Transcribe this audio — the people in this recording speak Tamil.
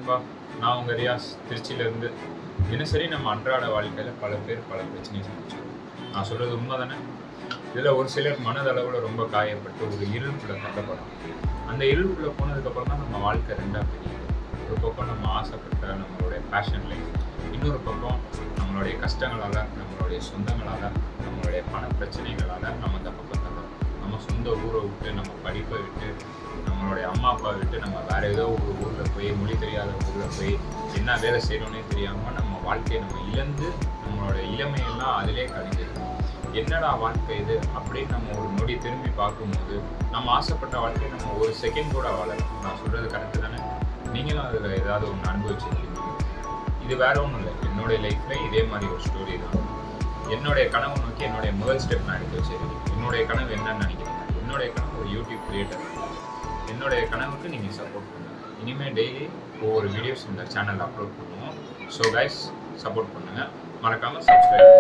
நண்பா, நான் உங்கள் ரியாஸ் திருச்சியிலேருந்து. தினசரி நம்ம அன்றாட வாழ்க்கையில் பல பேர் பல பிரச்சனையை சந்திச்சிருக்கோம். நான் சொல்கிறது உண்மை தானே? இதில் ஒரு சிலர் மனதளவில் ரொம்ப காயப்பட்டு ஒரு இருளுக்குள்ளே தள்ளப்படும். அந்த இருளுக்குள்ளே போனதுக்கப்புறம் தான் நம்ம வாழ்க்கை ரெண்டாக பிரியுது. ஒரு பக்கம் நம்ம ஆசைப்பட்ட நம்மளுடைய பேஷன் லைஃப், இன்னொரு பக்கம் நம்மளுடைய கஷ்டங்களால், நம்மளுடைய சொந்தங்களால், நம்மளுடைய பண பிரச்சனைகளால் நம்ம இந்த பக்கம் தள்ளோம். நம்ம சொந்த ஊரை விட்டு, நம்ம படிப்பை விட்டு, நம்மளுடைய அம்மா அப்பா விட்டு நம்ம வேறு ஏதோ ஒரு ஊரில் போய், மொழி தெரியாத ஊரில் போய் என்ன வேலை செய்யணுன்னே தெரியாமல் நம்ம வாழ்க்கையை நம்ம இழந்து நம்மளோட இளமையெல்லாம் அதிலே கழிஞ்சிருக்கோம். என்னடா வாழ்க்கை இது அப்படின்னு நம்ம ஒரு நொடி திரும்பி பார்க்கும்போது நம்ம ஆசைப்பட்ட வாழ்க்கையை நம்ம ஒரு செகண்ட் கூட வாழலாம். நான் சொல்கிறது கரெக்டு தானே? நீங்களும் அதில் ஏதாவது ஒன்று அனுபவிச்சிருக்கீங்க. இது வேற ஒன்றும் இல்லை, என்னுடைய லைஃப்பில் இதே மாதிரி ஒரு ஸ்டோரி தான். என்னுடைய கனவு நோக்கி என்னுடைய முதல் ஸ்டெப் நான் எடுத்து வச்சிருக்கேன். என்னுடைய கனவு என்னன்னு நினைக்கிறேன்? என்னுடைய கனவு ஒரு யூடியூப் கிரியேட்டர். என்னுடைய கனவுக்கு நீங்கள் சப்போர்ட் பண்ணுங்கள். இனிமேல் டெய்லி ஒவ்வொரு வீடியோஸ் இந்த சேனலில் அப்லோட் பண்ணுவோம். ஸோ கைஸ், சப்போர்ட் பண்ணுங்கள், மறக்காமல் சப்ஸ்கிரைப்.